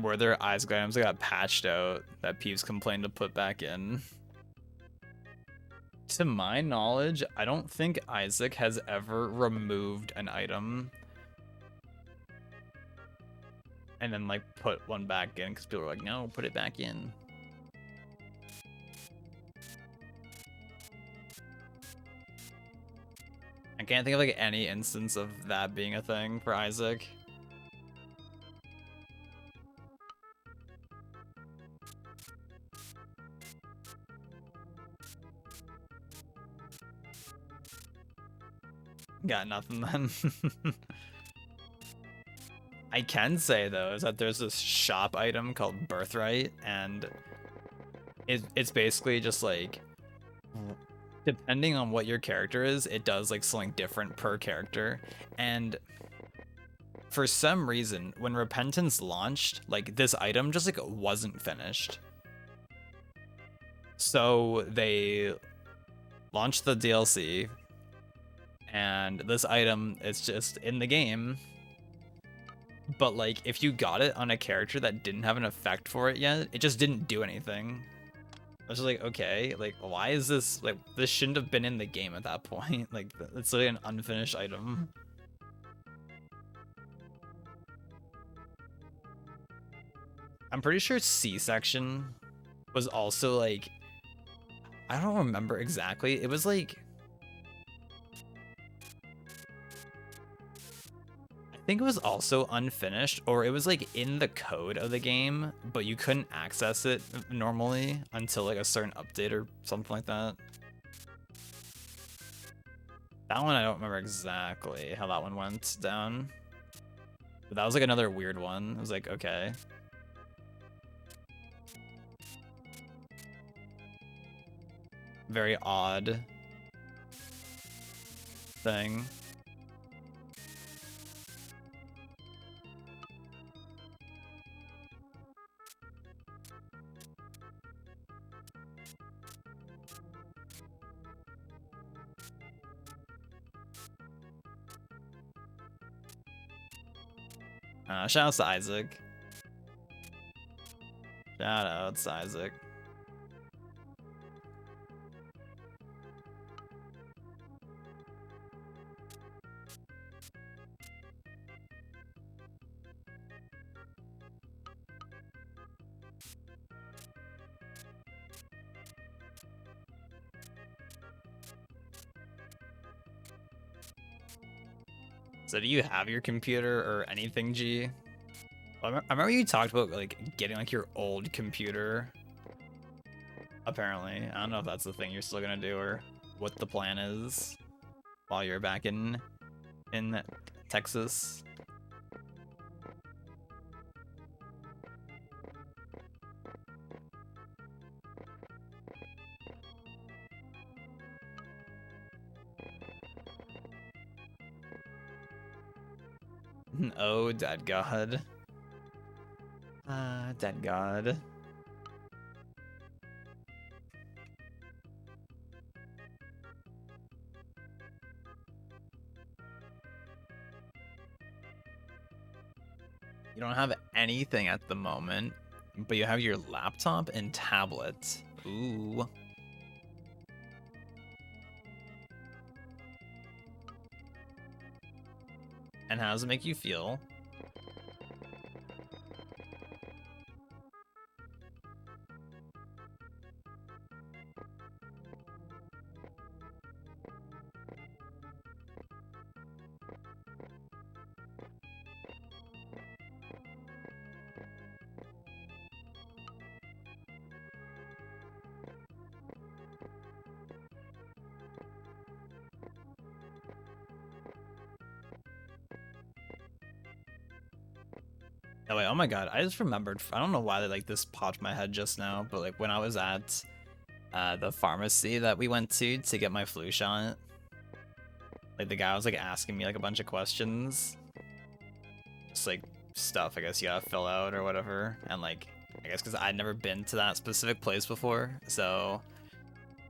Were there Isaac items that got patched out that Peeves complained to put back in? To my knowledge, I don't think Isaac has ever removed an item and then like put one back in because people were like, no, put it back in. I can't think of like any instance of that being a thing for Isaac. Got nothing then. I can say though is that there's this shop item called Birthright, and it's basically just like, depending on what your character is, it does like something different per character. And for some reason, when Repentance launched, like this item just like wasn't finished. So they launched the DLC, and this item is just in the game. But like, if you got it on a character that didn't have an effect for it yet, it just didn't do anything. I was just like, okay, like, why is this, like, this shouldn't have been in the game at that point. Like, it's like an unfinished item. I'm pretty sure C-section was also like, I don't remember exactly. It was like, I think it was also unfinished, or it was like in the code of the game, but you couldn't access it normally until like a certain update or something like that. That one I don't remember exactly how that one went down. But that was like another weird one. I was like, okay. Very odd thing. Shout out to Isaac. Shout out to Isaac. So do you have your computer or anything, G? I remember you talked about like getting like your old computer. Apparently, I don't know if that's the thing you're still gonna do or what the plan is while you're back in Texas. Oh, dead god. Dead god. You don't have anything at the moment, but you have your laptop and tablet. Ooh. And how does it make you feel? Oh wait, oh my god, I just remembered. I don't know why like this popped in my head just now, but like when I was at the pharmacy that we went to get my flu shot, like the guy was like asking me like a bunch of questions, just like stuff I guess you gotta fill out or whatever, and like I guess because I'd never been to that specific place before, so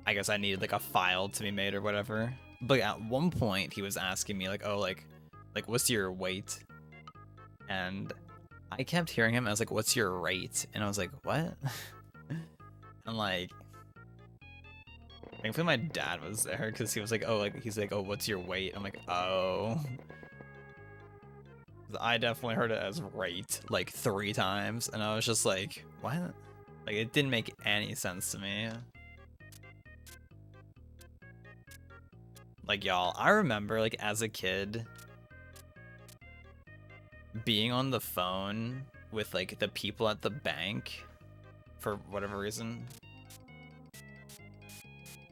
I guess I needed like a file to be made or whatever. But at one point he was asking me like, oh like what's your weight? And I kept hearing him. I was like, what's your rate? And I was like, what? And like, thankfully my dad was there because he was like, oh, like he's like, oh, what's your weight? I'm like, oh. I definitely heard it as rate like 3 times, and I was just like, what? Like it didn't make any sense to me. Like y'all, I remember like as a kid being on the phone with like the people at the bank for whatever reason.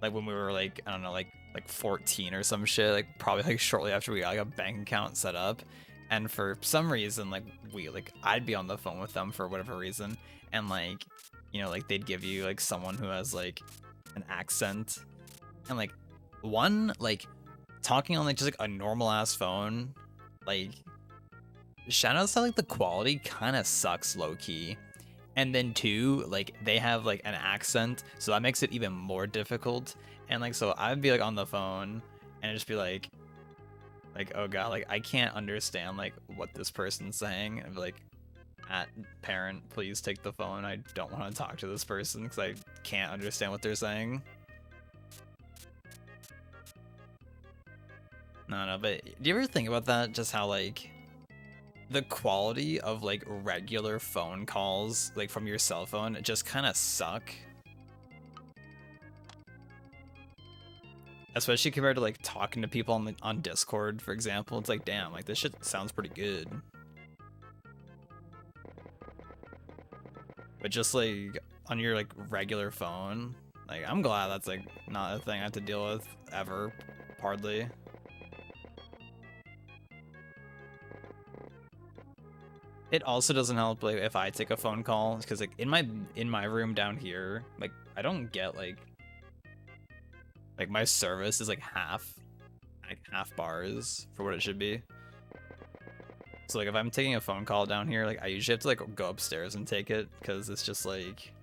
Like when we were like, I don't know, like 14 or some shit, like probably like shortly after we got like a bank account set up. And for some reason, like I'd be on the phone with them for whatever reason, and like, you know, like they'd give you like someone who has like an accent, and like one like talking on like just like a normal ass phone, like shoutouts to like the quality kind of sucks low key. And then 2, like they have like an accent, so that makes it even more difficult. And like so I'd be like on the phone and it'd just be like oh god, like I can't understand like what this person's saying. I'd be like, at parent, please take the phone. I don't want to talk to this person because I can't understand what they're saying. No, but do you ever think about that? Just how like the quality of like regular phone calls like from your cell phone just kind of suck, especially compared to like talking to people on Discord, for example. It's like, damn, like this shit sounds pretty good, but just like on your like regular phone, like I'm glad that's like not a thing I have to deal with ever, hardly. It also doesn't help like if I take a phone call, because like in my room down here, like I don't get like my service is like half bars for what it should be. So like if I'm taking a phone call down here, like I usually have to like go upstairs and take it, because it's just like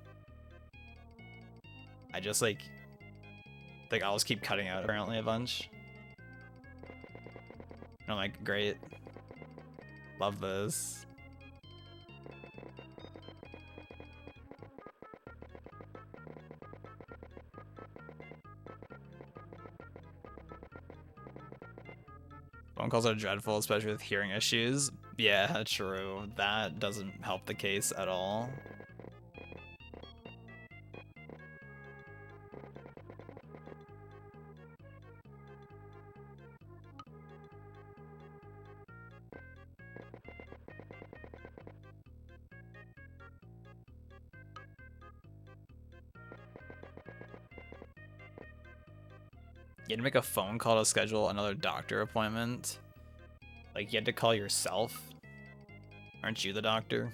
I just like I'll just keep cutting out apparently a bunch. And I'm like, great, love this. Phone calls are dreadful, especially with hearing issues. Yeah, true. That doesn't help the case at all. You had to make a phone call to schedule another doctor appointment. Like you had to call yourself. Aren't you the doctor?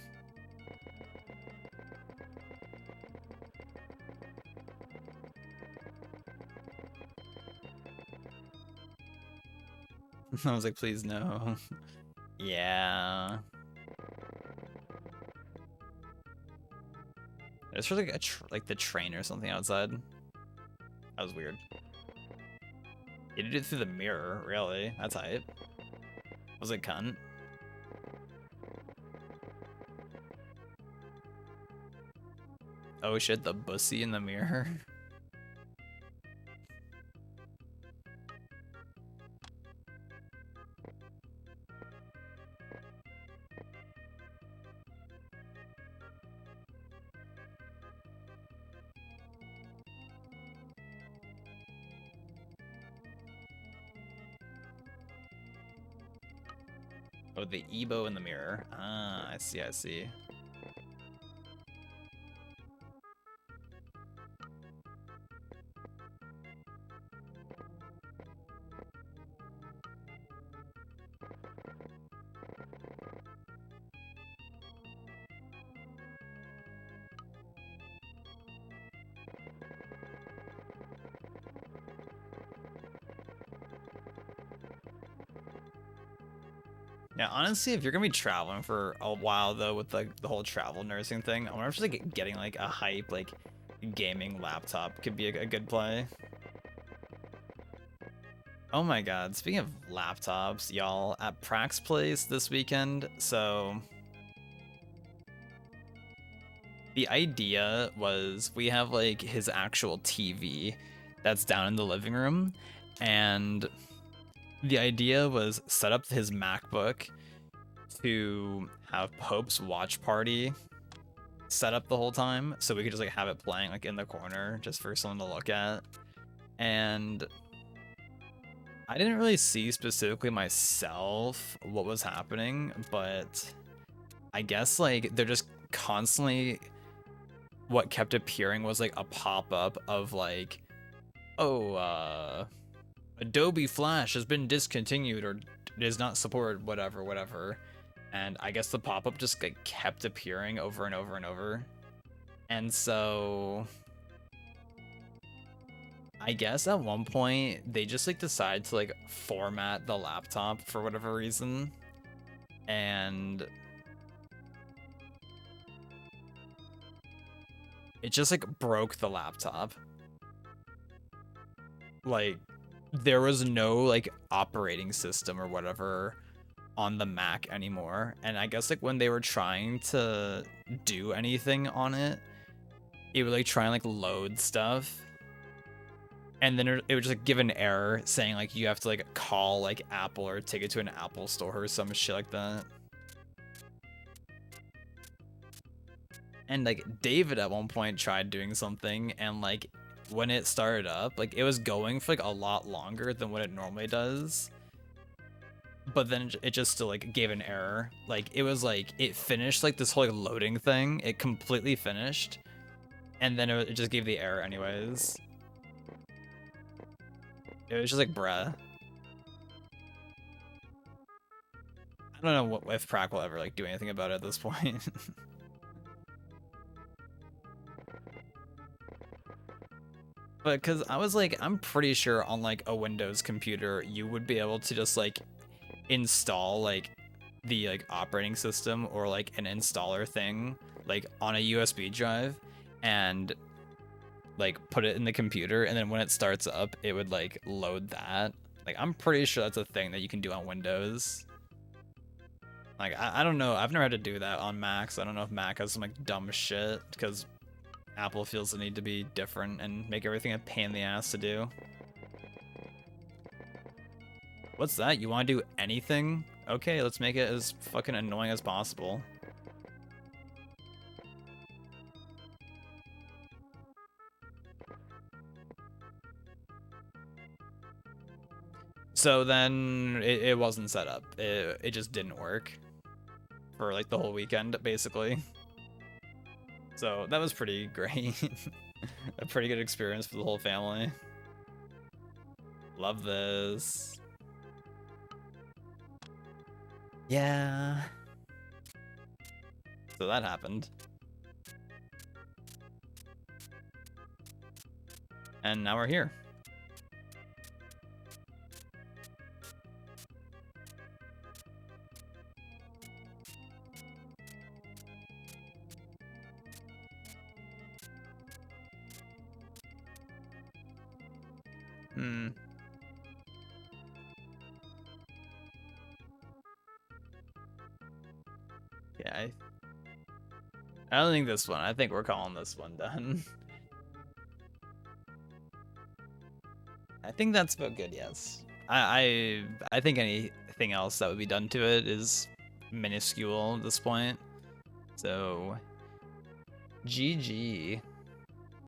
I was like, please no. Yeah. It's for like like the train or something outside. That was weird. You did it through the mirror, really? That's hype. Was it cunt? Oh shit, the bussy in the mirror. Oh, the Ebo in the mirror. Ah, I see, I see. Yeah, honestly, if you're gonna be traveling for a while though, with like the whole travel nursing thing, I wonder if just like getting like a hype like gaming laptop could be a good play. Oh my god, speaking of laptops, y'all, at Prax's place this weekend, so the idea was we have like his actual TV that's down in the living room, and the idea was set up his MacBook to have Pope's watch party set up the whole time, so we could just like have it playing like in the corner just for someone to look at. And I didn't really see specifically myself what was happening, but I guess like they're just constantly, what kept appearing was like a pop-up of like, oh, Adobe Flash has been discontinued or is not supported, whatever, whatever. And I guess the pop-up just like kept appearing over and over and over. And so I guess at one point they just like decided to like format the laptop for whatever reason. And it just like broke the laptop. Like there was no like operating system or whatever on the Mac anymore. And I guess like when they were trying to do anything on it, it would like try and like load stuff. And then it would just like give an error saying like you have to like call like Apple or take it to an Apple store or some shit like that. And like David at one point tried doing something, and like when it started up, like it was going for like a lot longer than what it normally does. But then it just still like gave an error. Like it was like it finished like this whole like loading thing. It completely finished, and then it just gave the error anyways. It was just like bruh. I don't know if Prac will ever like do anything about it at this point. But because I was like, I'm pretty sure on like a Windows computer, you would be able to just like install like the like operating system or like an installer thing like on a USB drive and like put it in the computer, and then when it starts up, it would like load that. Like I'm pretty sure that's a thing that you can do on Windows. Like I don't know, I've never had to do that on Mac, so I don't know if Mac has some like dumb shit because Apple feels the need to be different and make everything a pain in the ass to do. What's that? You want to do anything? Okay, let's make it as fucking annoying as possible. So then it wasn't set up. It just didn't work for like the whole weekend, basically. So that was pretty great. A pretty good experience for the whole family. Love this. Yeah. So that happened. And now we're here. Yeah, I don't think this one. I think we're calling this one done. I think that's about good, yes. I think anything else that would be done to it is minuscule at this point. So GG.